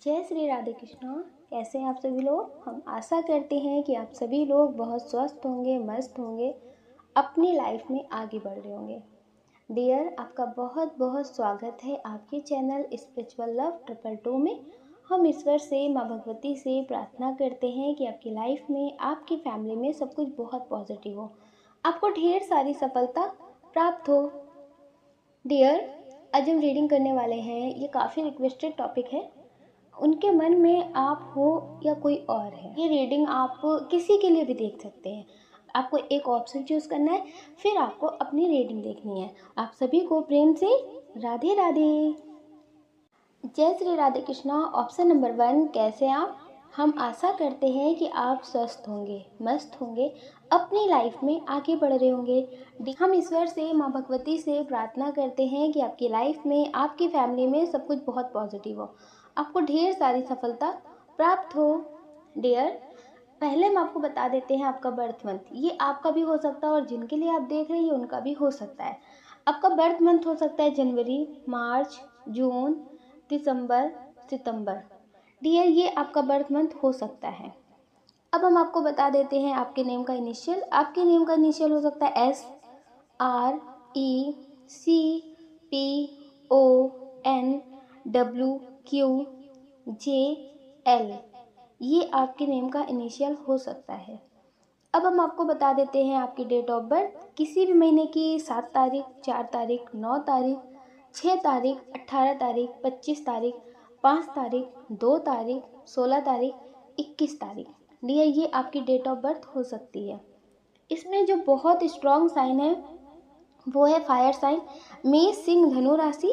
जय श्री राधे कृष्णा। कैसे हैं आप सभी लोग। हम आशा करते हैं कि आप सभी लोग बहुत स्वस्थ होंगे, मस्त होंगे, अपनी लाइफ में आगे बढ़ रहे होंगे। डियर, आपका बहुत बहुत स्वागत है आपके चैनल स्पिरिचुअल लव 222 में। हम ईश्वर से, माँ भगवती से प्रार्थना करते हैं कि आपकी लाइफ में, आपकी फैमिली में सब कुछ बहुत पॉजिटिव हो, आपको ढेर सारी सफलता प्राप्त हो। डियर, आज हम रीडिंग करने वाले हैं। ये काफ़ी रिक्वेस्टेड टॉपिक है। उनके मन में आप हो या कोई और है। ये रीडिंग आप किसी के लिए भी देख सकते हैं। आपको एक ऑप्शन चूज करना है, फिर आपको अपनी रीडिंग देखनी है। आप सभी को प्रेम से राधे राधे। जय श्री राधे कृष्णा। ऑप्शन नंबर 1, कैसे आप। हम आशा करते हैं कि आप स्वस्थ होंगे, मस्त होंगे, अपनी लाइफ में आगे बढ़ रहे होंगे। हम ईश्वर से, माँ भगवती से प्रार्थना करते हैं कि आपकी लाइफ में, आपकी फैमिली में सब कुछ बहुत पॉजिटिव हो, आपको ढेर सारी सफलता प्राप्त हो। डियर, पहले हम आपको बता देते हैं आपका बर्थ मंथ। ये आपका भी हो सकता है और जिनके लिए आप देख रहे हैं उनका भी हो सकता है। आपका बर्थ मंथ हो सकता है जनवरी, मार्च, जून, दिसंबर, सितंबर। डियर, ये आपका बर्थ मंथ हो सकता है। अब हम आपको बता देते हैं आपके नेम का इनिशियल। आपके नेम का इनिशियल हो सकता है S, R, E, C, P, O, N, W, Q, J, L। ये आपके नेम का इनिशियल हो सकता है। अब हम आपको बता देते हैं आपकी डेट ऑफ बर्थ। किसी भी महीने की 7 तारीख, 4 तारीख, 9 तारीख, 6 तारीख, 18 तारीख, 25 तारीख, 5 तारीख, 2 तारीख, 16 तारीख, 21 तारीख। डियर, ये आपकी डेट ऑफ बर्थ हो सकती है। इसमें जो बहुत स्ट्रॉन्ग साइन है वो है फायर साइन, मेष, सिंह, धनु राशि,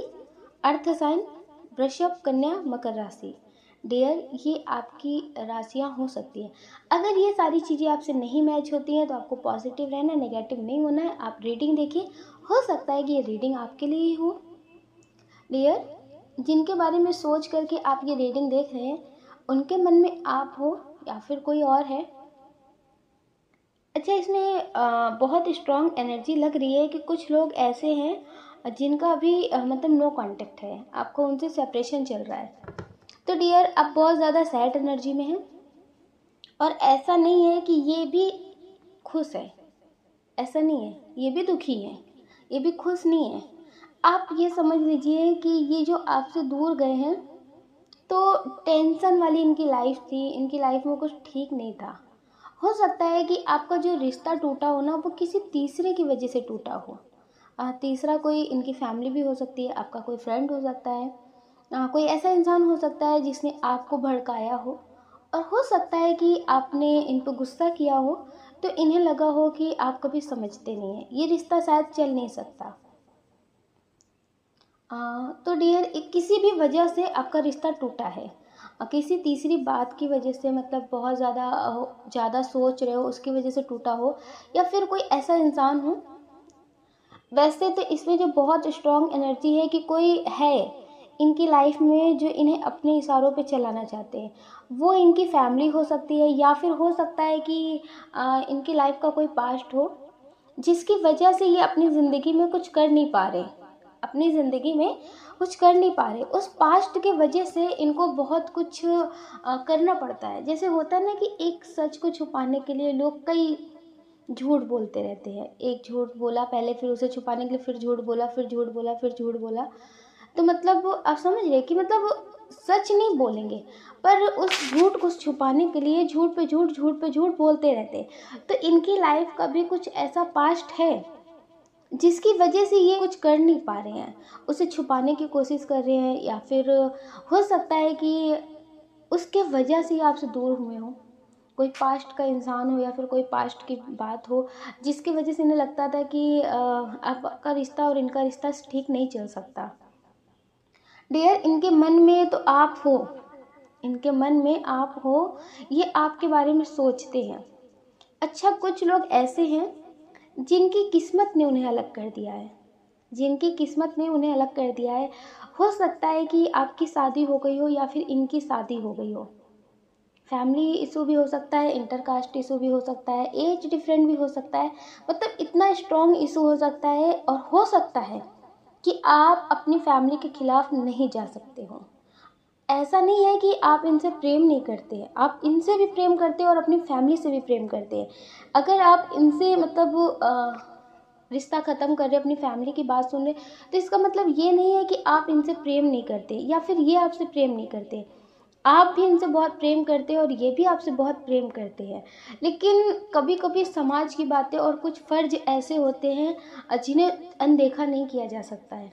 अर्थ साइन, वृषभ, कन्या, मकर राशि। डियर, ये आपकी राशियां हो सकती हैं। अगर ये सारी चीज़ें आपसे नहीं मैच होती हैं तो आपको पॉजिटिव रहना, नेगेटिव नहीं होना है। आप रीडिंग देखिए, हो सकता है कि ये रीडिंग आपके लिए ही हो। डियर, जिनके बारे में सोच करके आप ये रीडिंग देख रहे हैं, उनके मन में आप हो या फिर कोई और है। अच्छा, इसमें बहुत स्ट्रॉन्ग एनर्जी लग रही है कि कुछ लोग ऐसे हैं जिनका भी मतलब नो कांटेक्ट है, आपको उनसे सेपरेशन चल रहा है। तो डियर, आप बहुत ज़्यादा सैड एनर्जी में हैं और ऐसा नहीं है कि ये भी खुश है, ऐसा नहीं है। ये भी दुखी है, ये भी खुश नहीं है। आप ये समझ लीजिए कि ये जो आपसे दूर गए हैं तो टेंशन वाली इनकी लाइफ थी, इनकी लाइफ में कुछ ठीक नहीं था। हो सकता है कि आपका जो रिश्ता टूटा हो ना, वो किसी तीसरे की वजह से टूटा हो। तीसरा कोई इनकी फैमिली भी हो सकती है, आपका कोई फ्रेंड हो सकता है, कोई ऐसा इंसान हो सकता है जिसने आपको भड़काया हो। और हो सकता है कि आपने इन पर गुस्सा किया हो तो इन्हें लगा हो कि आप कभी समझते नहीं हैं, ये रिश्ता शायद चल नहीं सकता। तो डियर, किसी भी वजह से आपका रिश्ता टूटा है, किसी तीसरी बात की वजह से, मतलब बहुत ज़्यादा सोच रहे हो उसकी वजह से टूटा हो, या फिर कोई ऐसा इंसान हो। वैसे तो इसमें जो बहुत स्ट्रॉन्ग एनर्जी है कि कोई है इनकी लाइफ में जो इन्हें अपने इशारों पे चलाना चाहते हैं। वो इनकी फैमिली हो सकती है, या फिर हो सकता है कि इनकी लाइफ का कोई पास्ट हो जिसकी वजह से ये अपनी ज़िंदगी में कुछ कर नहीं पा रहे, अपनी ज़िंदगी में कुछ कर नहीं पा रहे। उस पास्ट के वजह से इनको बहुत कुछ करना पड़ता है। जैसे होता है ना कि एक सच को छुपाने के लिए लोग कई झूठ बोलते रहते हैं। एक झूठ बोला पहले, फिर उसे छुपाने के लिए फिर झूठ बोला, फिर झूठ बोला, फिर झूठ बोला। तो मतलब आप समझ रहे कि मतलब सच नहीं बोलेंगे, पर उस झूठ को छुपाने के लिए झूठ पे झूठ, झूठ पे झूठ बोलते रहते हैं। तो इनकी लाइफ का भी कुछ ऐसा पास्ट है जिसकी वजह से ये कुछ कर नहीं पा रहे हैं, उसे छुपाने की कोशिश कर रहे हैं, या फिर हो सकता है कि उसके वजह से ये आपसे दूर हुए हों। कोई पास्ट का इंसान हो या फिर कोई पास्ट की बात हो जिसकी वजह से इन्हें लगता था कि आपका रिश्ता और इनका रिश्ता ठीक नहीं चल सकता। डियर, इनके मन में तो आप हो, इनके मन में आप हो, ये आपके बारे में सोचते हैं। अच्छा, कुछ लोग ऐसे हैं जिनकी किस्मत ने उन्हें अलग कर दिया है, जिनकी किस्मत ने उन्हें अलग कर दिया है। हो सकता है कि आपकी शादी हो गई हो या फिर इनकी शादी हो गई हो। फैमिली इशू भी हो सकता है, इंटरकास्ट इशू भी हो सकता है, एज डिफरेंट भी हो सकता है। मतलब इतना स्ट्रॉन्ग इशू हो सकता है, और हो सकता है कि आप अपनी फैमिली के खिलाफ नहीं जा सकते हो। ऐसा नहीं है कि आप इनसे प्रेम नहीं करते हैं, आप इनसे भी प्रेम करते हैं और अपनी फैमिली से भी प्रेम करते हैं। अगर आप इनसे मतलब रिश्ता ख़त्म कर रहे हैं, अपनी फैमिली की बात सुन रहे हैं, तो इसका मतलब ये नहीं है कि आप इनसे प्रेम नहीं करते या फिर ये आपसे प्रेम नहीं करते। आप भी इनसे बहुत प्रेम करते हैं और ये भी आपसे बहुत प्रेम करते हैं। लेकिन कभी कभी समाज की बातें और कुछ फ़र्ज ऐसे होते हैं जिन्हें अनदेखा नहीं किया जा सकता है।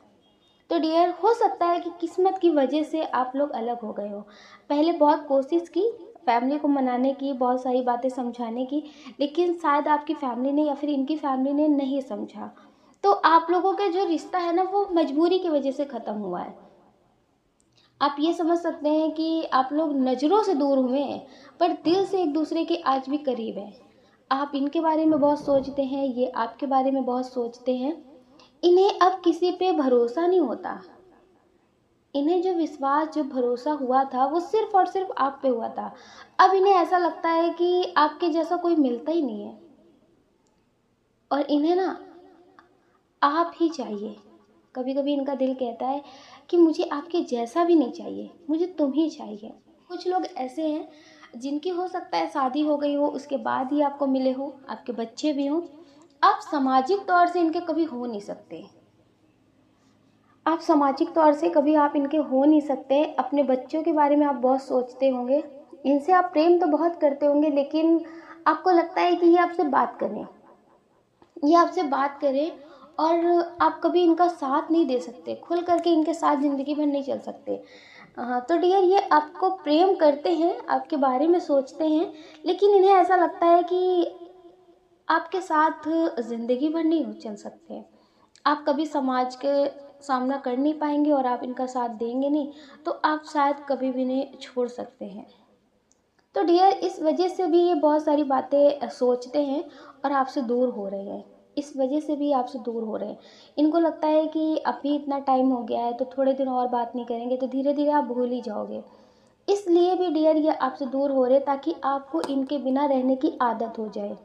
तो डियर, हो सकता है कि किस्मत की वजह से आप लोग अलग हो गए हो। पहले बहुत कोशिश की फैमिली को मनाने की, बहुत सारी बातें समझाने की, लेकिन शायद आपकी फैमिली ने या फिर इनकी फैमिली ने नहीं समझा। तो आप लोगों का जो रिश्ता है ना, वो मजबूरी की वजह से ख़त्म हुआ है। आप ये समझ सकते हैं कि आप लोग नज़रों से दूर हुए हैं, पर दिल से एक दूसरे के आज भी करीब हैं। आप इनके बारे में बहुत सोचते हैं, ये आपके बारे में बहुत सोचते हैं। इन्हें अब किसी पे भरोसा नहीं होता। इन्हें जो विश्वास, जो भरोसा हुआ था, वो सिर्फ और सिर्फ आप पे हुआ था। अब इन्हें ऐसा लगता है कि आपके जैसा कोई मिलता ही नहीं है और इन्हें ना आप ही चाहिए। कभी कभी इनका दिल कहता है कि मुझे आपके जैसा भी नहीं चाहिए, मुझे तुम ही चाहिए। कुछ लोग ऐसे हैं जिनकी हो सकता है शादी हो गई हो, उसके बाद ही आपको मिले हो, आपके बच्चे भी हों। आप सामाजिक तौर से इनके कभी हो नहीं सकते। आप सामाजिक तौर से कभी आप इनके हो नहीं सकते। अपने बच्चों के बारे में आप बहुत सोचते होंगे, इनसे आप प्रेम तो बहुत करते होंगे, लेकिन आपको लगता है कि ये आपसे बात करें और आप कभी इनका साथ नहीं दे सकते, खुल करके इनके साथ ज़िंदगी भर नहीं चल सकते। तो डियर, ये आपको प्रेम करते हैं, आपके बारे में सोचते हैं, लेकिन इन्हें ऐसा लगता है कि आपके साथ ज़िंदगी भर नहीं चल सकते। आप कभी समाज के सामना कर नहीं पाएंगे और आप इनका साथ देंगे नहीं, तो आप शायद कभी भी नहीं छोड़ सकते हैं। तो डियर, इस वजह से भी ये बहुत सारी बातें सोचते हैं और आपसे दूर हो रहे हैं। इस वजह से भी आपसे दूर हो रहे हैं। इनको लगता है कि अभी इतना टाइम हो गया है, तो थोड़े दिन और बात नहीं करेंगे तो धीरे धीरे आप भूल ही जाओगे। इसलिए भी डियर ये आपसे दूर हो रहे हैं, ताकि आपको इनके बिना रहने की आदत हो जाए।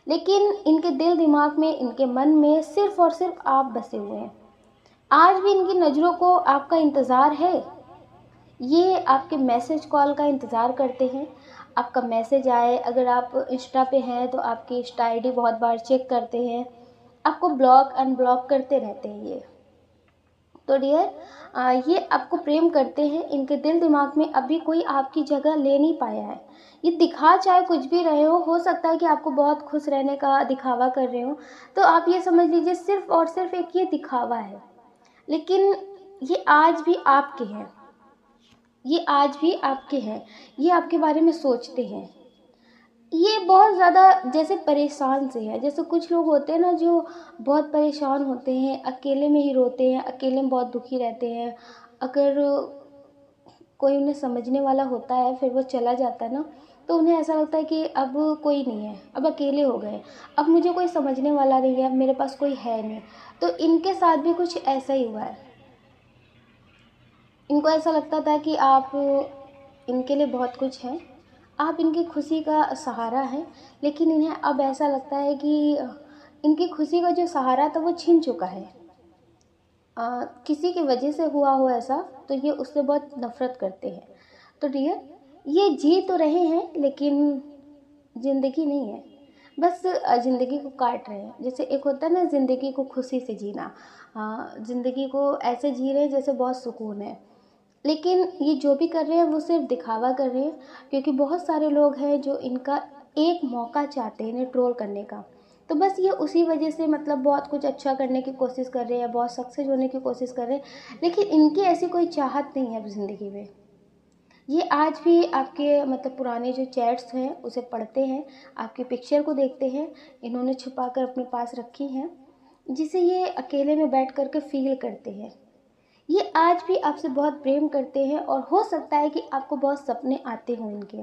लेकिन इनके दिल दिमाग में, इनके मन में सिर्फ और सिर्फ आप बसे हुए हैं। आज भी इनकी नज़रों को आपका इंतज़ार है। ये आपके मैसेज कॉल का इंतज़ार करते हैं। आपका मैसेज आए, अगर आप इंस्टा पे हैं तो आपकी इंस्टा आईडी बहुत बार चेक करते हैं। आपको ब्लॉक अनब्लॉक करते रहते हैं ये। तो डियर, ये आपको प्रेम करते हैं। इनके दिल दिमाग में अभी कोई आपकी जगह ले नहीं पाया है। ये दिखा चाहे कुछ भी रहे हो सकता है कि आपको बहुत खुश रहने का दिखावा कर रहे हो, तो आप ये समझ लीजिए सिर्फ और सिर्फ एक ये दिखावा है। लेकिन ये आज भी आपके हैं, ये आज भी आपके हैं, ये आपके बारे में सोचते हैं। ये बहुत ज़्यादा जैसे परेशान से है। जैसे कुछ लोग होते हैं ना जो बहुत परेशान होते हैं, अकेले में ही रोते हैं, अकेले में बहुत दुखी रहते हैं। अगर कोई उन्हें समझने वाला होता है, फिर वो चला जाता है ना, तो उन्हें ऐसा लगता है कि अब कोई नहीं है, अब अकेले हो गए, अब मुझे कोई समझने वाला नहीं है, अब मेरे पास कोई है नहीं। तो इनके साथ भी कुछ ऐसा ही हुआ है। इनको ऐसा लगता था कि आप इनके लिए बहुत कुछ हैं, आप इनकी खुशी का सहारा हैं, लेकिन इन्हें अब ऐसा लगता है कि इनकी खुशी का जो सहारा था वो छिन चुका है। किसी की वजह से हुआ हो ऐसा, तो ये उससे बहुत नफ़रत करते हैं। तो डियर, ये जी तो रहे हैं लेकिन ज़िंदगी नहीं है, बस ज़िंदगी को काट रहे हैं। जैसे एक होता है ना ज़िंदगी को खुशी से जीना, ज़िंदगी को ऐसे जी रहे हैं जैसे बहुत सुकून है। लेकिन ये जो भी कर रहे हैं वो सिर्फ दिखावा कर रहे हैं, क्योंकि बहुत सारे लोग हैं जो इनका एक मौका चाहते हैं इन्हें ट्रोल करने का। तो बस ये उसी वजह से मतलब बहुत कुछ अच्छा करने की कोशिश कर रहे हैं, बहुत सक्सेस होने की कोशिश कर रहे हैं, लेकिन इनकी ऐसी कोई चाहत नहीं है अब ज़िंदगी में। ये आज भी आपके मतलब पुराने जो चैट्स हैं उसे पढ़ते हैं, आपकी पिक्चर को देखते हैं, इन्होंने छुपा कर अपने पास रखी हैं, जिसे ये अकेले में बैठ कर के फील करते हैं। ये आज भी आपसे बहुत प्रेम करते हैं और हो सकता है कि आपको बहुत सपने आते हों इनके।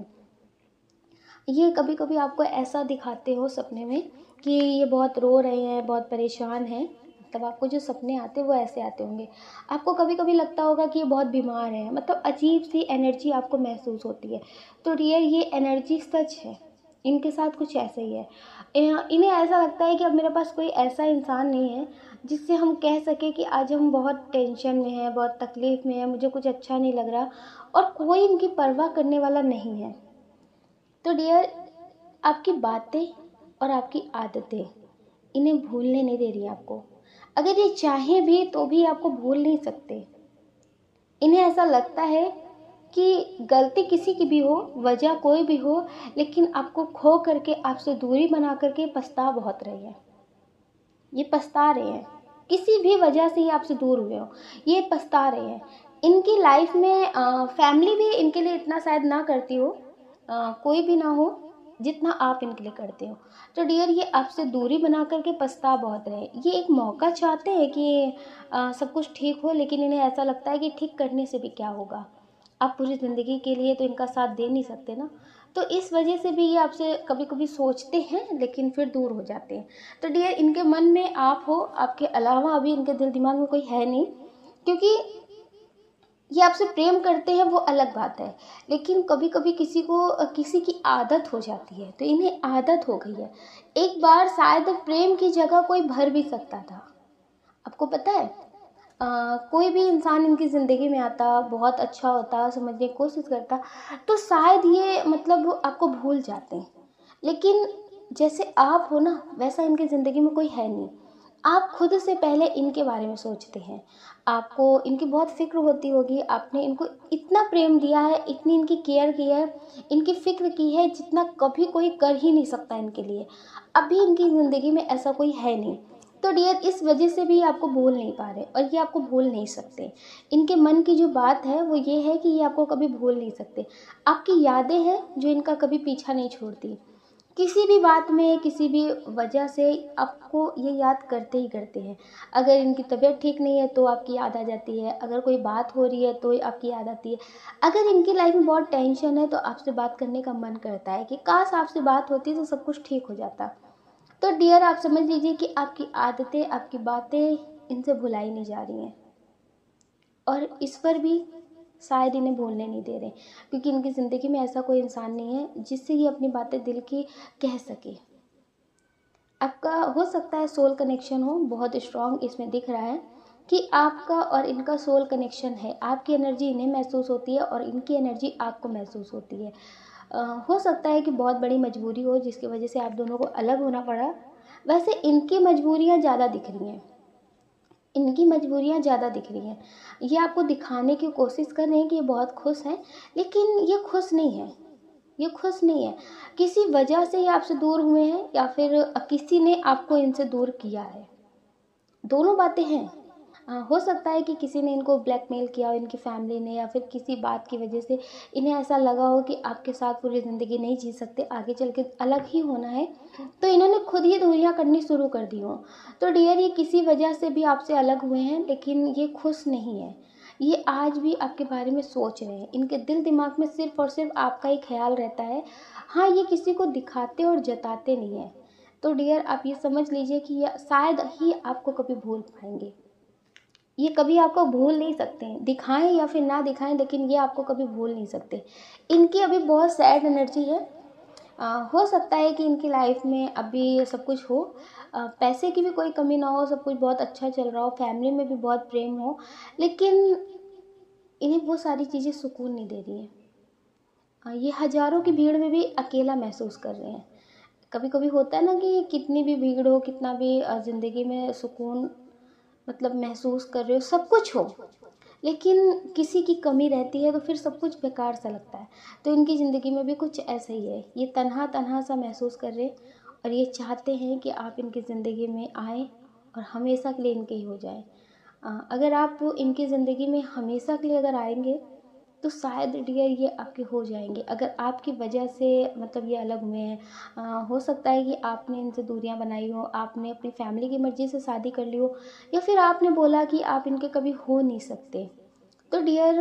ये कभी कभी आपको ऐसा दिखाते हो सपने में कि ये बहुत रो रहे हैं, बहुत परेशान हैं, तब आपको जो सपने आते हैं वो ऐसे आते होंगे। आपको कभी कभी लगता होगा कि ये बहुत बीमार है, मतलब अजीब सी एनर्जी आपको महसूस होती है। तो डियर, ये एनर्जी सच है, इनके साथ कुछ ऐसा ही है। इन्हें ऐसा लगता है कि अब मेरे पास कोई ऐसा इंसान नहीं है जिससे हम कह सकें कि आज हम बहुत टेंशन में हैं, बहुत तकलीफ़ में हैं, मुझे कुछ अच्छा नहीं लग रहा, और कोई इनकी परवाह करने वाला नहीं है। तो डियर, आपकी बातें और आपकी आदतें इन्हें भूलने नहीं दे रही हैं आपको। अगर ये चाहें भी तो भी आपको भूल नहीं सकते। इन्हें ऐसा लगता है कि गलती किसी की भी हो, वजह कोई भी हो, लेकिन आपको खो करके, आपसे दूरी बना करके पछता बहुत रहे हैं। ये पछता रहे हैं, किसी भी वजह से ये आपसे दूर हुए हो, ये पछता रहे हैं। इनकी लाइफ में फैमिली भी इनके लिए इतना शायद ना करती हो, कोई भी ना हो जितना आप इनके लिए करते हो। तो डियर, ये आपसे दूरी बना करके पछता बहुत रहे। ये एक मौका चाहते हैं कि सब कुछ ठीक हो, लेकिन इन्हें ऐसा लगता है कि ठीक करने से भी क्या होगा, आप पूरी ज़िंदगी के लिए तो इनका साथ दे नहीं सकते ना। तो इस वजह से भी ये आपसे कभी कभी सोचते हैं, लेकिन फिर दूर हो जाते हैं। तो डियर, इनके मन में आप हो, आपके अलावा अभी इनके दिल दिमाग में कोई है नहीं। क्योंकि ये आपसे प्रेम करते हैं वो अलग बात है, लेकिन कभी कभी किसी को किसी की आदत हो जाती है, तो इन्हें आदत हो गई है। एक बार शायद प्रेम की जगह कोई भर भी सकता था। आपको पता है, कोई भी इंसान इनकी ज़िंदगी में आता, बहुत अच्छा होता, समझने की कोशिश करता, तो शायद ये मतलब वो आपको भूल जाते हैं। लेकिन जैसे आप हो ना, वैसा इनकी ज़िंदगी में कोई है नहीं। आप खुद से पहले इनके बारे में सोचते हैं, आपको इनकी बहुत फ़िक्र होती होगी, आपने इनको इतना प्रेम दिया है, इतनी इनकी केयर की है, इनकी फ़िक्र की है जितना कभी कोई कर ही नहीं सकता इनके लिए। अभी इनकी ज़िंदगी में ऐसा कोई है नहीं। तो डियर, इस वजह से भी आपको भूल नहीं पा रहे, और ये आपको भूल नहीं सकते। इनके मन की जो बात है वो ये है कि ये आपको कभी भूल नहीं सकते। आपकी यादें हैं जो इनका कभी पीछा नहीं छोड़ती। किसी भी बात में, किसी भी वजह से आपको ये याद करते ही करते हैं। अगर इनकी तबीयत ठीक नहीं है तो आपकी याद आ जाती है, अगर कोई बात हो रही है तो आपकी याद आती है, अगर इनकी लाइफ में बहुत टेंशन है तो आपसे बात करने का मन करता है कि काश आपसे बात होती तो सब कुछ ठीक हो जाता। तो डियर, आप समझ लीजिए कि आपकी आदतें, आपकी बातें इनसे भुलाई नहीं जा रही हैं, और इस पर भी शायद इन्हें भूलने नहीं दे रहे, क्योंकि इनकी ज़िंदगी में ऐसा कोई इंसान नहीं है जिससे ये अपनी बातें दिल की कह सके। आपका हो सकता है सोल कनेक्शन हो बहुत स्ट्रांग, इसमें दिख रहा है कि आपका और इनका सोल कनेक्शन है। आपकी एनर्जी इन्हें महसूस होती है और इनकी एनर्जी आपको महसूस होती है। हो सकता है कि बहुत बड़ी मजबूरी हो जिसकी वजह से आप दोनों को अलग होना पड़ा। वैसे इनकी मजबूरियाँ ज़्यादा दिख रही हैं, इनकी मजबूरियाँ ज़्यादा दिख रही हैं। ये आपको दिखाने की कोशिश कर रहे हैं कि ये बहुत खुश हैं, लेकिन ये खुश नहीं है, ये खुश नहीं है। किसी वजह से ये आपसे दूर हुए हैं, या फिर किसी ने आपको इनसे दूर किया है। दोनों बातें हैं। हो सकता है कि किसी ने इनको ब्लैकमेल किया हो, इनकी फैमिली ने, या फिर किसी बात की वजह से इन्हें ऐसा लगा हो कि आपके साथ पूरी ज़िंदगी नहीं जी सकते, आगे चल के अलग ही होना है, तो इन्होंने खुद ही दूरियां करनी शुरू कर दी हो। तो डियर, ये किसी वजह से भी आपसे अलग हुए हैं, लेकिन ये खुश नहीं है। ये आज भी आपके बारे में सोच रहे हैं, इनके दिल दिमाग में सिर्फ और सिर्फ आपका ही ख्याल रहता है। हाँ, ये किसी को दिखाते और जताते नहीं हैं। तो डियर, आप ये समझ लीजिए कि ये शायद ही आपको कभी भूल पाएंगे। ये कभी आपको भूल नहीं सकते हैं, दिखाएं या फिर ना दिखाएं, लेकिन ये आपको कभी भूल नहीं सकते। इनकी अभी बहुत सैड एनर्जी है। हो सकता है कि इनकी लाइफ में अभी सब कुछ हो, पैसे की भी कोई कमी ना हो, सब कुछ बहुत अच्छा चल रहा हो, फैमिली में भी बहुत प्रेम हो, लेकिन इन्हें वो सारी चीज़ें सुकून नहीं दे रही हैं। ये हज़ारों की भीड़ में भी अकेला महसूस कर रहे हैं। कभी कभी होता है ना कि कितनी भी भीड़ हो, कितना भी ज़िंदगी में सुकून मतलब महसूस कर रहे हो, सब कुछ हो, लेकिन किसी की कमी रहती है तो फिर सब कुछ बेकार सा लगता है। तो इनकी ज़िंदगी में भी कुछ ऐसा ही है, ये तन्हा तन्हा सा महसूस कर रहे हैं, और ये चाहते हैं कि आप इनकी ज़िंदगी में आएँ और हमेशा के लिए इनके ही हो जाएं। अगर आप इनकी ज़िंदगी में हमेशा के लिए अगर आएंगे तो शायद डियर ये आपके हो जाएंगे। अगर आपकी वजह से मतलब ये अलग हुए हैं, हो सकता है कि आपने इनसे दूरियां बनाई हो, आपने अपनी फैमिली की मर्ज़ी से शादी कर ली हो, या फिर आपने बोला कि आप इनके कभी हो नहीं सकते। तो डियर,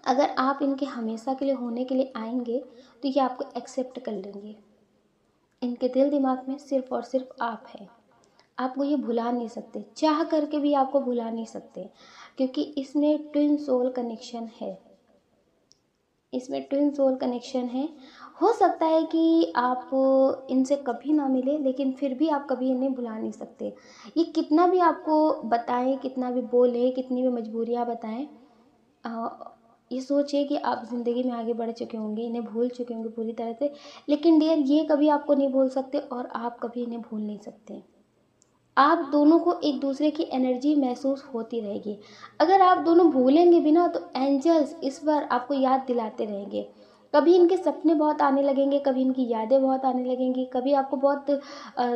अगर आप इनके हमेशा के लिए होने के लिए आएंगे तो ये आपको एक्सेप्ट कर लेंगे। इनके दिल दिमाग में सिर्फ और सिर्फ आप हैं। आपको ये भुला नहीं सकते, चाह करके भी आपको भुला नहीं सकते, क्योंकि इसमें ट्विन सोल कनेक्शन है। इसमें ट्विन सोल कनेक्शन है। हो सकता है कि आप इनसे कभी ना मिले, लेकिन फिर भी आप कभी इन्हें भुला नहीं सकते। ये कितना भी आपको बताएं, कितना भी बोले, कितनी भी मजबूरियाँ बताएं, ये सोचिए कि आप ज़िंदगी में आगे बढ़ चुके होंगे, इन्हें भूल चुके होंगे पूरी तरह से, लेकिन डियर ये कभी आपको नहीं भूल सकते और आप कभी इन्हें भूल नहीं सकते। आप दोनों को एक दूसरे की एनर्जी महसूस होती रहेगी। अगर आप दोनों भूलेंगे भी ना, तो एंजल्स इस बार आपको याद दिलाते रहेंगे। कभी इनके सपने बहुत आने लगेंगे, कभी इनकी यादें बहुत आने लगेंगी, कभी आपको बहुत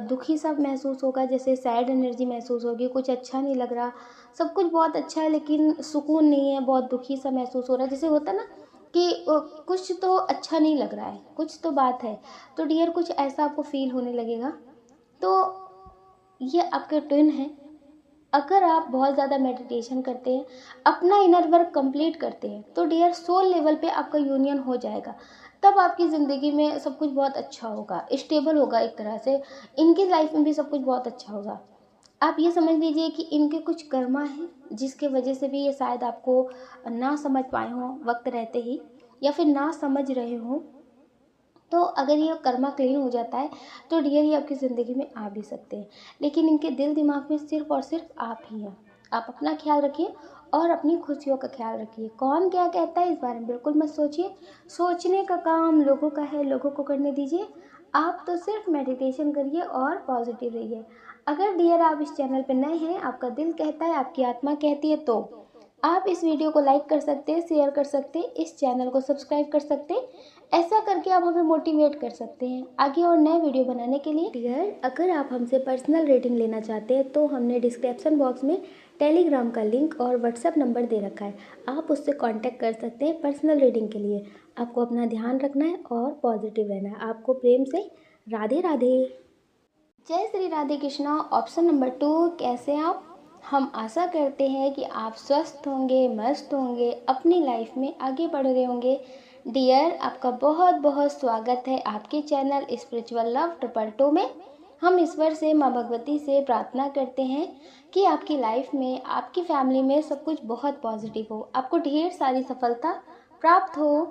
दुखी सा महसूस होगा, जैसे सैड एनर्जी महसूस होगी, कुछ अच्छा नहीं लग रहा, सब कुछ बहुत अच्छा है लेकिन सुकून नहीं है, बहुत दुखी सा महसूस हो रहा है, जैसे होता है ना कि कुछ तो अच्छा नहीं लग रहा है, कुछ तो बात है। तो डियर कुछ ऐसा आपको फील होने लगेगा। तो ये आपके ट्विन हैं। अगर आप बहुत ज़्यादा मेडिटेशन करते हैं, अपना इनर वर्क कंप्लीट करते हैं, तो डियर सोल लेवल पे आपका यूनियन हो जाएगा। तब आपकी ज़िंदगी में सब कुछ बहुत अच्छा होगा, स्टेबल होगा एक तरह से। इनकी लाइफ में भी सब कुछ बहुत अच्छा होगा। आप ये समझ लीजिए कि इनके कुछ कर्मा हैं, जिसके वजह से भी ये शायद आपको ना समझ पाए हों वक्त रहते ही, या फिर ना समझ रहे हों। तो अगर ये कर्मा क्लीन हो जाता है, तो डियर ये आपकी ज़िंदगी में आ भी सकते हैं, लेकिन इनके दिल दिमाग में सिर्फ और सिर्फ आप ही हैं। आप अपना ख्याल रखिए और अपनी खुशियों का ख्याल रखिए। कौन क्या कहता है इस बारे में बिल्कुल मत सोचिए। सोचने का काम लोगों का है, लोगों को करने दीजिए। आप तो सिर्फ मेडिटेशन करिए और पॉजिटिव रहिए। अगर डियर आप इस चैनल पर नए हैं, आपका दिल कहता है, आपकी आत्मा कहती है, तो आप इस वीडियो को लाइक कर सकते हैं, शेयर कर सकते हैं, इस चैनल को सब्सक्राइब कर सकते हैं। ऐसा करके आप हमें मोटिवेट कर सकते हैं आगे और नए वीडियो बनाने के लिए। डियर अगर आप हमसे पर्सनल रीडिंग लेना चाहते हैं, तो हमने डिस्क्रिप्शन बॉक्स में टेलीग्राम का लिंक और व्हाट्सएप नंबर दे रखा है। आप उससे कांटेक्ट कर सकते हैं पर्सनल रीडिंग के लिए। आपको अपना ध्यान रखना है और पॉजिटिव रहना है। आपको प्रेम से राधे राधे। जय श्री राधे कृष्णा। ऑप्शन नंबर 2, कैसे आप? हम आशा करते हैं कि आप स्वस्थ होंगे, मस्त होंगे, अपनी लाइफ में आगे बढ़ रहे होंगे। डियर आपका बहुत बहुत स्वागत है आपके चैनल स्पिरिचुअल लव टपल्टो में। हम ईश्वर से, माँ भगवती से प्रार्थना करते हैं कि आपकी लाइफ में, आपकी फैमिली में सब कुछ बहुत पॉजिटिव हो, आपको ढेर सारी सफलता प्राप्त हो।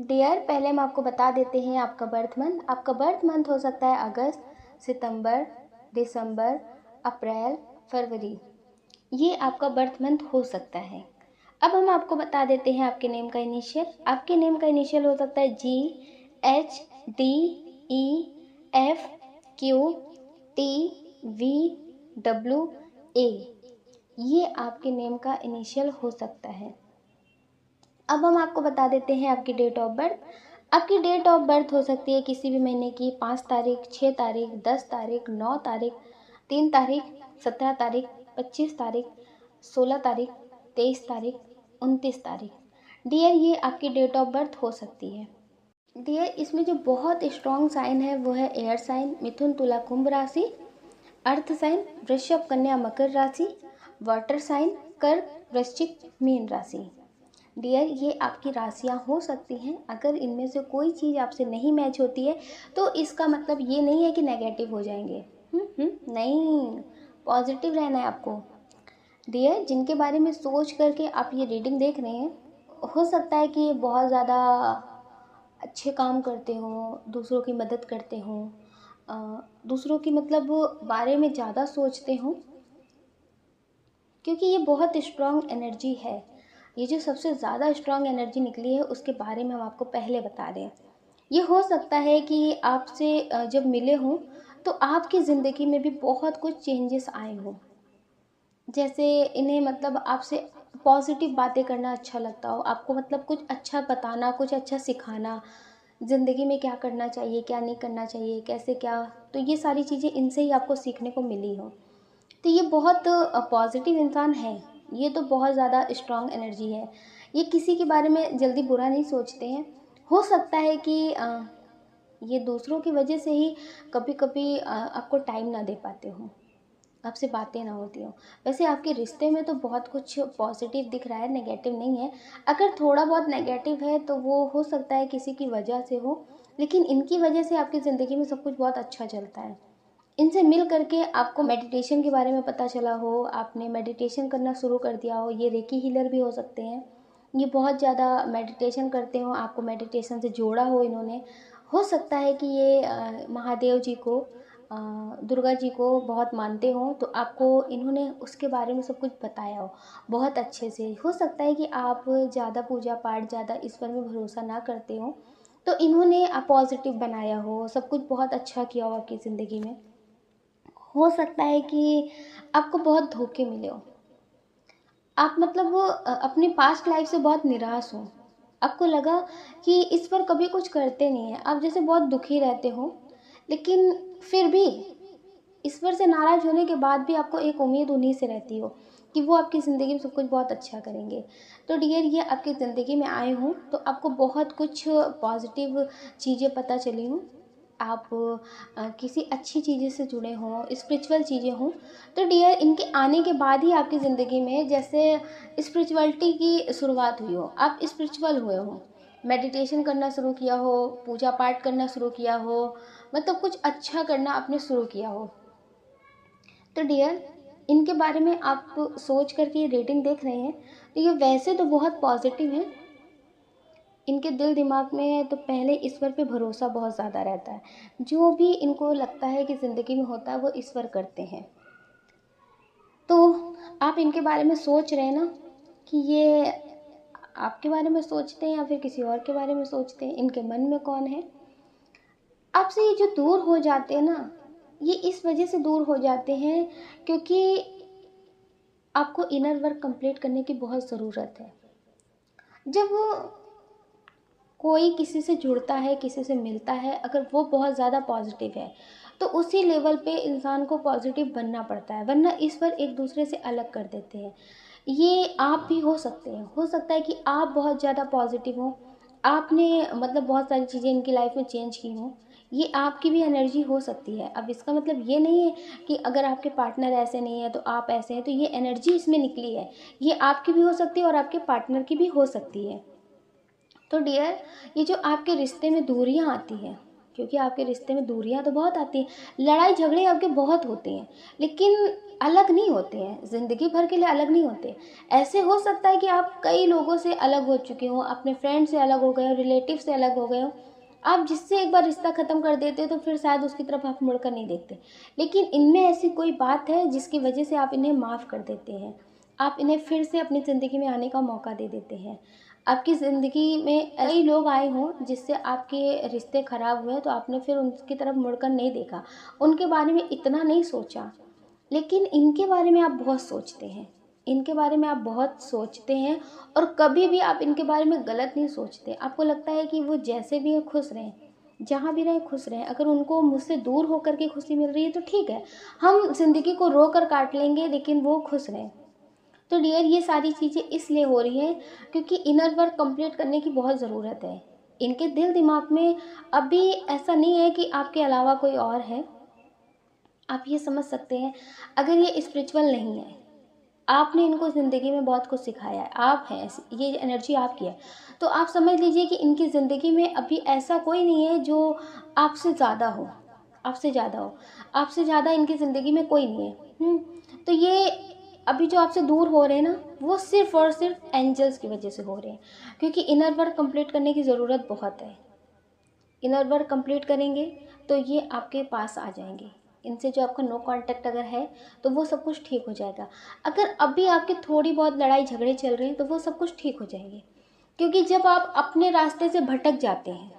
डियर पहले हम आपको बता देते हैं आपका बर्थ मंथ। आपका बर्थ मंथ हो सकता है अगस्त, सितंबर, दिसंबर, अप्रैल, फरवरी। ये आपका बर्थ मंथ हो सकता है। अब हम आपको बता देते हैं आपके नेम का इनिशियल। आपके नेम का इनिशियल हो सकता है G, H, D, E, F, Q, T, V, W, A. ये आपके नेम का इनिशियल हो सकता है। अब हम आपको बता देते हैं आपकी डेट ऑफ बर्थ। आपकी डेट ऑफ बर्थ हो सकती है किसी भी महीने की 5 तारीख, 6 तारीख, 10 तारीख, 9 तारीख, 3 तारीख, 17 तारीख, 25 तारीख, 16 तारीख, 23 तारीख, 29 तारीख। डियर ये आपकी डेट ऑफ बर्थ हो सकती है। डियर इसमें जो बहुत स्ट्रॉन्ग साइन है वो है एयर साइन, मिथुन, तुला, कुंभ राशि। अर्थ साइन वृषभ, कन्या, मकर राशि। वाटर साइन कर्क, वृश्चिक, मीन राशि। डियर ये आपकी राशियाँ हो सकती हैं। अगर इनमें से कोई चीज़ आपसे नहीं मैच होती है, तो इसका मतलब ये नहीं है कि नेगेटिव हो जाएंगे। नहीं, पॉजिटिव रहना है आपको। डियर जिनके बारे में सोच करके आप ये रीडिंग देख रहे हैं, हो सकता है कि ये बहुत ज़्यादा अच्छे काम करते हों, दूसरों की मदद करते हों, दूसरों की मतलब बारे में ज़्यादा सोचते हों, क्योंकि ये बहुत स्ट्रॉन्ग एनर्जी है। ये जो सबसे ज़्यादा स्ट्रॉन्ग एनर्जी निकली है, उसके बारे में हम आपको पहले बता दें। ये हो सकता है कि आपसे जब मिले हों, तो आपकी ज़िंदगी में भी बहुत कुछ चेंजेस आए हों। जैसे इन्हें मतलब आपसे पॉजिटिव बातें करना अच्छा लगता हो, आपको मतलब कुछ अच्छा बताना, कुछ अच्छा सिखाना, ज़िंदगी में क्या करना चाहिए, क्या नहीं करना चाहिए, कैसे क्या, तो ये सारी चीज़ें इनसे ही आपको सीखने को मिली हो। तो ये बहुत पॉजिटिव इंसान है। ये तो बहुत ज़्यादा स्ट्रॉन्ग एनर्जी है। ये किसी के बारे में जल्दी बुरा नहीं सोचते हैं। हो सकता है कि ये दूसरों की वजह से ही कभी कभी आपको टाइम ना दे पाते हो, आपसे बातें ना होती हो। वैसे आपके रिश्ते में तो बहुत कुछ पॉजिटिव दिख रहा है, नेगेटिव नहीं है। अगर थोड़ा बहुत नेगेटिव है तो वो हो सकता है किसी की वजह से हो, लेकिन इनकी वजह से आपकी ज़िंदगी में सब कुछ बहुत अच्छा चलता है। इनसे मिल करके आपको मेडिटेशन के बारे में पता चला हो, आपने मेडिटेशन करना शुरू कर दिया हो। ये रेकी हीलर भी हो सकते हैं। ये बहुत ज़्यादा मेडिटेशन करते हो, आपको मेडिटेशन से जोड़ा हो इन्होंने। हो सकता है कि ये महादेव जी को, दुर्गा जी को बहुत मानते हो, तो आपको इन्होंने उसके बारे में सब कुछ बताया हो बहुत अच्छे से। हो सकता है कि आप ज़्यादा पूजा पाठ, ज़्यादा ईश्वर में भरोसा ना करते हो, तो इन्होंने पॉजिटिव बनाया हो, सब कुछ बहुत अच्छा किया हो आपकी ज़िंदगी में। हो सकता है कि आपको बहुत धोखे मिले हो, आप मतलब अपनी पास्ट लाइफ से बहुत निराश हो, आपको लगा कि इस पर कभी कुछ करते नहीं हैं, आप जैसे बहुत दुखी रहते हो, लेकिन फिर भी ईश्वर से नाराज होने के बाद भी आपको एक उम्मीद उन्हीं से रहती हो कि वो आपकी ज़िंदगी में सब कुछ बहुत अच्छा करेंगे। तो डियर, ये आपकी ज़िंदगी में आए हों तो आपको बहुत कुछ पॉजिटिव चीज़ें पता चली हों, आप किसी अच्छी चीज़ें से जुड़े हों, स्पिरिचुअल चीज़ें हों, तो डियर इनके आने के बाद ही आपकी ज़िंदगी में जैसे स्पिरिचुअलिटी की शुरुआत हुई हो, आप स्पिरिचुअल हुए हो, मेडिटेशन करना शुरू किया हो, पूजा पाठ करना शुरू किया हो, मतलब कुछ अच्छा करना आपने शुरू किया हो। तो डियर, इनके बारे में आप सोच करके ये रेटिंग देख रहे हैं, तो ये वैसे तो बहुत पॉजिटिव है, इनके दिल दिमाग में तो पहले ईश्वर पे भरोसा बहुत ज़्यादा रहता है, जो भी इनको लगता है कि ज़िंदगी में होता है वो ईश्वर करते हैं। तो आप इनके बारे में सोच रहे हैं ना कि ये आपके बारे में सोचते हैं या फिर किसी और के बारे में सोचते हैं, इनके मन में कौन है। आपसे ये जो दूर हो जाते हैं ना, ये इस वजह से दूर हो जाते हैं क्योंकि आपको इनर वर्क कंप्लीट करने की बहुत ज़रूरत है। जब वो कोई किसी से जुड़ता है, किसी से मिलता है, अगर वो बहुत ज़्यादा पॉजिटिव है तो उसी लेवल पे इंसान को पॉजिटिव बनना पड़ता है, वरना ईश्वर एक दूसरे से अलग कर देते हैं। ये आप भी हो सकते हैं, हो सकता है कि आप बहुत ज़्यादा पॉजिटिव हो, आपने मतलब बहुत सारी चीज़ें इनकी लाइफ में चेंज की हों, ये आपकी भी एनर्जी हो सकती है। अब इसका मतलब ये नहीं है कि अगर आपके पार्टनर ऐसे नहीं है तो आप ऐसे हैं, तो ये एनर्जी इसमें निकली है, ये आपकी भी हो सकती है और आपके पार्टनर की भी हो सकती है। तो डियर, ये जो आपके रिश्ते में दूरियां आती हैं, क्योंकि आपके रिश्ते में दूरियां तो बहुत आती हैं, लड़ाई झगड़े आपके बहुत होते हैं, लेकिन अलग नहीं होते हैं, ज़िंदगी भर के लिए अलग नहीं होते। ऐसे हो सकता है कि आप कई लोगों से अलग हो चुके हो, अपने फ्रेंड से अलग हो गए हो, रिलेटिव से अलग हो गए हो, आप जिससे एक बार रिश्ता ख़त्म कर देते तो फिर शायद उसकी तरफ आप मुड़कर नहीं देखते, लेकिन इनमें ऐसी कोई बात है जिसकी वजह से आप इन्हें माफ़ कर देते हैं, आप इन्हें फिर से अपनी ज़िंदगी में आने का मौका दे देते हैं। आपकी ज़िंदगी में कई लोग आए हों जिससे आपके रिश्ते ख़राब हुए तो आपने फिर उनकी तरफ मुड़कर नहीं देखा, उनके बारे में इतना नहीं सोचा, लेकिन इनके बारे में आप बहुत सोचते हैं, इनके बारे में आप बहुत सोचते हैं, और कभी भी आप इनके बारे में गलत नहीं सोचते। आपको लगता है कि वो जैसे भी हैं खुश रहें, जहाँ भी रहें खुश रहें, अगर उनको मुझसे दूर होकर के खुशी मिल रही है तो ठीक है, हम ज़िंदगी को रो कर काट लेंगे, लेकिन वो खुश रहें। तो डियर, ये सारी चीज़ें इसलिए हो रही हैं क्योंकि इनर वर्क कंप्लीट करने की बहुत ज़रूरत है। इनके दिल दिमाग में अभी ऐसा नहीं है कि आपके अलावा कोई और है। आप ये समझ सकते हैं, अगर ये स्पिरिचुअल नहीं है, आपने इनको ज़िंदगी में बहुत कुछ सिखाया है, आप हैं, ये एनर्जी आपकी है, तो आप समझ लीजिए कि इनकी ज़िंदगी में अभी ऐसा कोई नहीं है जो आपसे ज़्यादा हो, आपसे ज़्यादा हो, आपसे ज़्यादा इनकी ज़िंदगी में कोई नहीं है। तो ये अभी जो आपसे दूर हो रहे हैं ना, वो सिर्फ़ और सिर्फ एंजल्स की वजह से हो रहे हैं, क्योंकि इनर वर्क कंप्लीट करने की ज़रूरत बहुत है। इनर वर्क कंप्लीट करेंगे तो ये आपके पास आ जाएंगे, इनसे जो आपका नो कांटेक्ट अगर है तो वो सब कुछ ठीक हो जाएगा। अगर अभी आपके थोड़ी बहुत लड़ाई झगड़े चल रहे हैं तो वो सब कुछ ठीक हो जाएंगे, क्योंकि जब आप अपने रास्ते से भटक जाते हैं,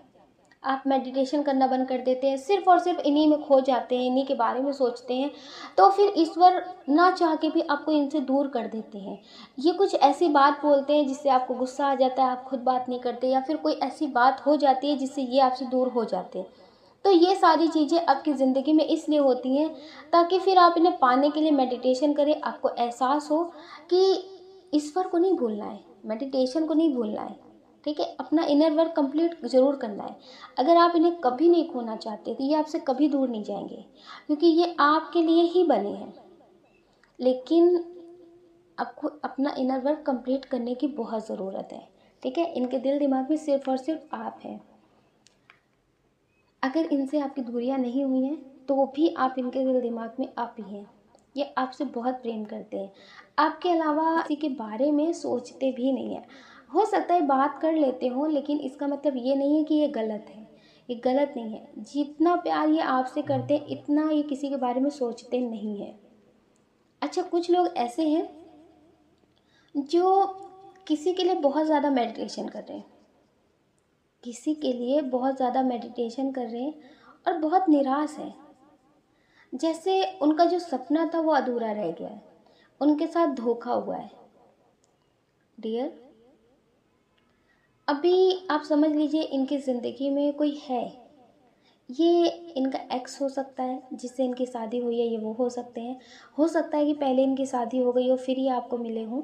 आप मेडिटेशन करना बंद कर देते हैं, सिर्फ और सिर्फ इन्हीं में खो जाते हैं, इन्हीं के बारे में सोचते हैं, तो फिर ईश्वर ना चाह के भी आपको इनसे दूर कर देते हैं। ये कुछ ऐसी बात बोलते हैं जिससे आपको गुस्सा आ जाता है, आप खुद बात नहीं करते, या फिर कोई ऐसी बात हो जाती है जिससे ये आपसे दूर हो जाते हैं। तो ये सारी चीज़ें आपकी ज़िंदगी में इसलिए होती हैं ताकि फिर आप इन्हें पाने के लिए मेडिटेशन करें, आपको एहसास हो कि ईश्वर को नहीं भूलना है, मेडिटेशन को नहीं भूलना है, ठीक है, अपना इनर वर्क कंप्लीट ज़रूर करना है। अगर आप इन्हें कभी नहीं खोना चाहते तो ये आपसे कभी दूर नहीं जाएंगे, क्योंकि ये आपके लिए ही बने हैं। लेकिन आपको अपना इनर वर्क कंप्लीट करने की बहुत ज़रूरत है, ठीक है। इनके दिल दिमाग में सिर्फ और सिर्फ आप हैं। अगर इनसे आपकी दूरियां नहीं हुई हैं तो भी आप इनके दिल दिमाग में आप ही हैं। ये आपसे बहुत प्रेम करते हैं, आपके अलावा किसी के बारे में सोचते भी नहीं हैं। हो सकता है बात कर लेते हो, लेकिन इसका मतलब ये नहीं है कि ये गलत है। ये गलत नहीं है। जितना प्यार ये आपसे करते हैं इतना ये किसी के बारे में सोचते नहीं हैं। अच्छा, कुछ लोग ऐसे हैं जो किसी के लिए बहुत ज़्यादा मेडिटेशन कर रहे हैं, किसी के लिए बहुत ज़्यादा मेडिटेशन कर रहे हैं और बहुत निराश है। जैसे उनका जो सपना था वो अधूरा रह गया है, उनके साथ धोखा हुआ है। डियर, अभी आप समझ लीजिए इनकी ज़िंदगी में कोई है। ये इनका एक्स हो सकता है जिससे इनकी शादी हुई है, ये वो हो सकते हैं। हो सकता है कि पहले इनकी शादी हो गई हो फिर ये आपको मिले हों।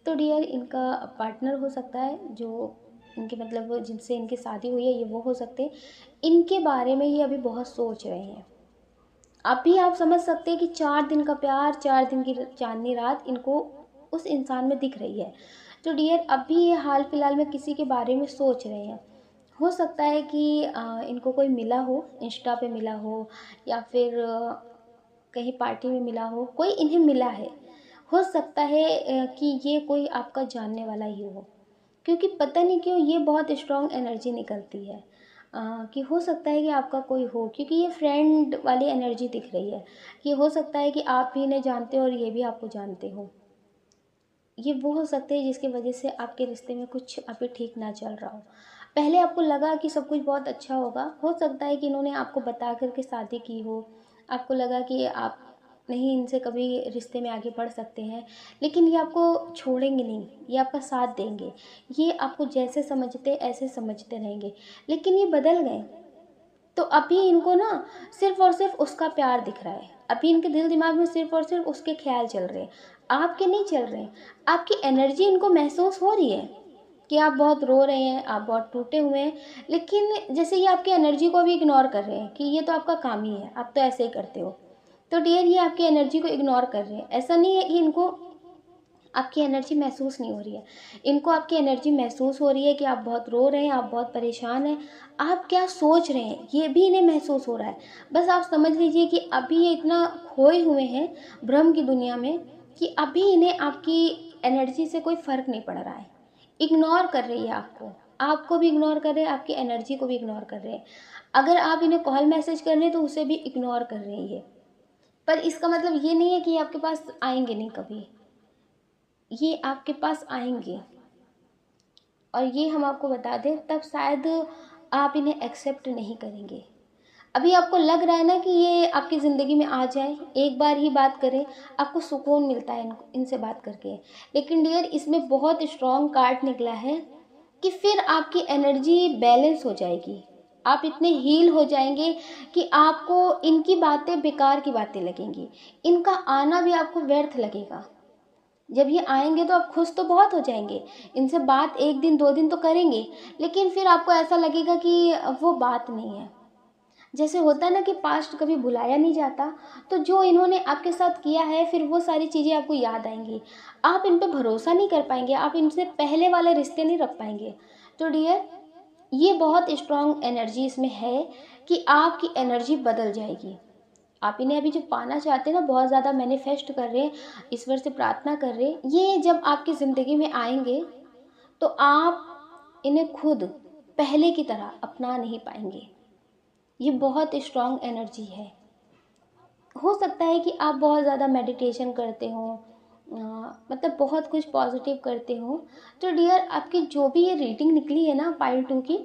तो डियर, इनका पार्टनर हो सकता है जो इनके मतलब जिनसे इनकी शादी हुई है, ये वो हो सकते हैं। इनके बारे में ये अभी बहुत सोच रहे हैं। अभी आप समझ सकते हैं कि 4 दिन का प्यार, 4 दिन की चांदनी रात इनको उस इंसान में दिख रही है। तो डियर, अभी ये हाल फिलहाल में किसी के बारे में सोच रहे हैं। हो सकता है कि इनको कोई मिला हो, इंस्टा पे मिला हो या फिर कहीं पार्टी में मिला हो, कोई इन्हें मिला है। हो सकता है कि ये कोई आपका जानने वाला ही हो, क्योंकि पता नहीं क्यों ये बहुत स्ट्रॉन्ग एनर्जी निकलती है। कि हो सकता है कि आपका कोई हो, क्योंकि ये फ्रेंड वाली एनर्जी दिख रही है कि हो सकता है कि आप भी इन्हें जानते हो और ये भी आपको जानते हो। ये वो हो सकते हैं जिसकी वजह से आपके रिश्ते में कुछ अभी ठीक ना चल रहा हो। पहले आपको लगा कि सब कुछ बहुत अच्छा होगा। हो सकता है कि इन्होंने आपको बता करके शादी की हो, आपको लगा कि आप नहीं इनसे कभी रिश्ते में आगे बढ़ सकते हैं, लेकिन ये आपको छोड़ेंगे नहीं, ये आपका साथ देंगे। ये आपको जैसे समझते ऐसे समझते रहेंगे, लेकिन ये बदल गए। तो अभी इनको ना सिर्फ और सिर्फ उसका प्यार दिख रहा है। अभी इनके दिल दिमाग में सिर्फ और सिर्फ उसके ख्याल चल रहे हैं, आपके नहीं चल रहे हैं। आपकी एनर्जी इनको महसूस हो रही है कि आप बहुत रो रहे हैं, आप बहुत टूटे हुए हैं, लेकिन जैसे ये आपकी एनर्जी को भी इग्नोर कर रहे हैं कि ये तो आपका काम ही है, आप तो ऐसे ही करते हो। तो डियर, ये आपकी एनर्जी को इग्नोर कर रहे हैं। ऐसा नहीं है कि इनको आपकी एनर्जी महसूस नहीं हो रही है, इनको आपकी एनर्जी महसूस हो रही है कि आप बहुत रो रहे हैं, आप बहुत परेशान हैं, आप क्या सोच रहे हैं ये भी इन्हें महसूस हो रहा है। बस आप समझ लीजिए कि अभी ये इतना खोए हुए हैं भ्रम की दुनिया में कि अभी इन्हें आपकी एनर्जी से कोई फ़र्क नहीं पड़ रहा है। इग्नोर कर रही है आपको भी इग्नोर कर रहे हैं, आपकी एनर्जी को भी इग्नोर कर रहे हैं। अगर आप इन्हें कॉल मैसेज कर रहे हैं तो उसे भी इग्नोर कर रही है। पर इसका मतलब ये नहीं है कि ये आपके पास आएंगे नहीं कभी, ये आपके पास आएंगे। और ये हम आपको बता दें, तब शायद आप इन्हें एक्सेप्ट नहीं करेंगे। अभी आपको लग रहा है ना कि ये आपकी ज़िंदगी में आ जाए, एक बार ही बात करें, आपको सुकून मिलता है इनसे बात करके। लेकिन डियर, इसमें बहुत स्ट्रॉन्ग कार्ड निकला है कि फिर आपकी एनर्जी बैलेंस हो जाएगी। आप इतने हील हो जाएंगे कि आपको इनकी बातें बेकार की बातें लगेंगी, इनका आना भी आपको व्यर्थ लगेगा। जब ये आएंगे तो आप खुश तो बहुत हो जाएंगे, इनसे बात 1 दिन 2 दिन तो करेंगे, लेकिन फिर आपको ऐसा लगेगा कि वो बात नहीं है। जैसे होता है ना कि पास्ट कभी भुलाया नहीं जाता, तो जो इन्होंने आपके साथ किया है फिर वो सारी चीज़ें आपको याद आएंगी। आप इन पे भरोसा नहीं कर पाएंगे, आप इनसे पहले वाले रिश्ते नहीं रख पाएंगे। तो डियर, ये बहुत स्ट्रॉन्ग एनर्जी इसमें है कि आपकी एनर्जी बदल जाएगी। आप इन्हें अभी जो पाना चाहते हैं ना, बहुत ज़्यादा मैनिफेस्ट कर रहे हैं, ईश्वर से प्रार्थना कर रहे हैं, ये जब आपकी ज़िंदगी में आएंगे तो आप इन्हें खुद पहले की तरह अपना नहीं पाएंगे। ये बहुत स्ट्रॉन्ग एनर्जी है। हो सकता है कि आप बहुत ज़्यादा मेडिटेशन करते हो, मतलब बहुत कुछ पॉजिटिव करते हो। तो डियर, आपकी जो भी ये रीडिंग निकली है ना पाइल 2 की,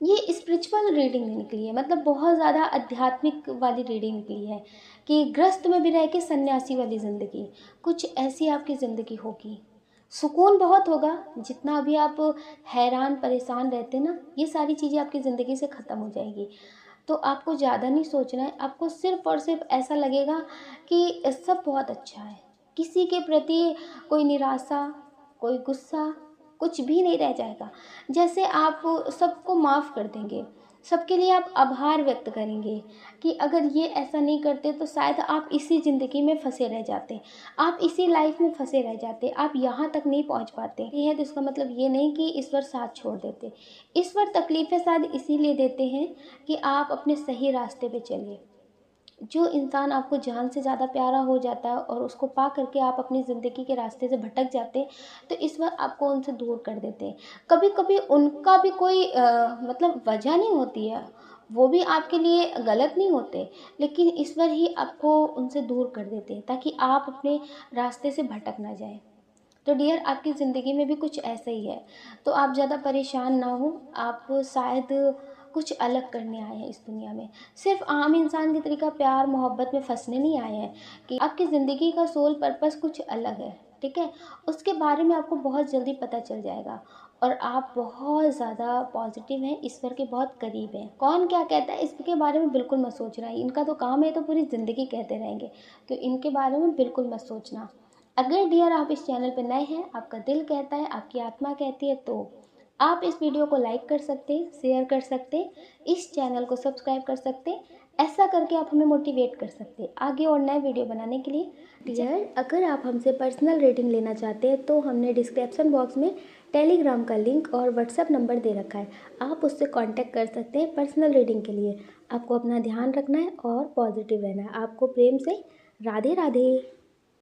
ये स्पिरिचुअल रीडिंग निकली है, मतलब बहुत ज़्यादा आध्यात्मिक वाली रीडिंग निकली है कि ग्रस्त में भी रह के सन्यासी वाली ज़िंदगी, कुछ ऐसी आपकी ज़िंदगी होगी। सुकून बहुत होगा। जितना अभी आप हैरान परेशान रहते ना, ये सारी चीज़ें आपकी ज़िंदगी से ख़त्म हो जाएगी। तो आपको ज़्यादा नहीं सोचना है, आपको सिर्फ़ और सिर्फ ऐसा लगेगा कि सब बहुत अच्छा है। किसी के प्रति कोई निराशा, कोई गुस्सा, कुछ भी नहीं रह जाएगा। जैसे आप सबको माफ़ कर देंगे, सबके लिए आप आभार व्यक्त करेंगे कि अगर ये ऐसा नहीं करते तो शायद आप इसी ज़िंदगी में फंसे रह जाते, आप इसी लाइफ में फंसे रह जाते, आप यहाँ तक नहीं पहुँच पाते। ये है तो इसका मतलब ये नहीं कि ईश्वर साथ छोड़ देते। ईश्वर तकलीफ़ें शायद इसीलिए देते हैं कि आप अपने सही रास्ते पे चलिए। जो इंसान आपको जान से ज़्यादा प्यारा हो जाता है और उसको पा करके आप अपनी ज़िंदगी के रास्ते से भटक जाते हैं, तो इस बार आपको उनसे दूर कर देते हैं। कभी कभी उनका भी कोई मतलब वजह नहीं होती है, वो भी आपके लिए गलत नहीं होते, लेकिन इस बार ही आपको उनसे दूर कर देते हैं ताकि आप अपने रास्ते से भटक ना जाएं। तो डियर, आपकी ज़िंदगी में भी कुछ ऐसा ही है, तो आप ज़्यादा परेशान ना हो। आप शायद कुछ अलग करने आए हैं इस दुनिया में, सिर्फ आम इंसान की तरीका प्यार मोहब्बत में फंसने नहीं आए हैं। कि आपकी ज़िंदगी का सोल पर्पस कुछ अलग है, ठीक है। उसके बारे में आपको बहुत जल्दी पता चल जाएगा। और आप बहुत ज़्यादा पॉजिटिव हैं, ईश्वर के बहुत करीब हैं। कौन क्या कहता है इसके बारे में बिल्कुल मत सोचना, इनका तो काम है तो पूरी ज़िंदगी कहते रहेंगे, तो इनके बारे में बिल्कुल मत सोचना। अगर डियर आप इस चैनल पर नए हैं, आपका दिल कहता है, आपकी आत्मा कहती है, तो आप इस वीडियो को लाइक कर सकते हैं, शेयर कर सकते हैं, इस चैनल को सब्सक्राइब कर सकते हैं। ऐसा करके आप हमें मोटिवेट कर सकते हैं आगे और नए वीडियो बनाने के लिए। डियर, अगर आप हमसे पर्सनल रेटिंग लेना चाहते हैं तो हमने डिस्क्रिप्शन बॉक्स में टेलीग्राम का लिंक और व्हाट्सएप नंबर दे रखा है, आप उससे कांटेक्ट कर सकते हैं पर्सनल रीडिंग के लिए। आपको अपना ध्यान रखना है और पॉजिटिव रहना है। आपको प्रेम से राधे राधे।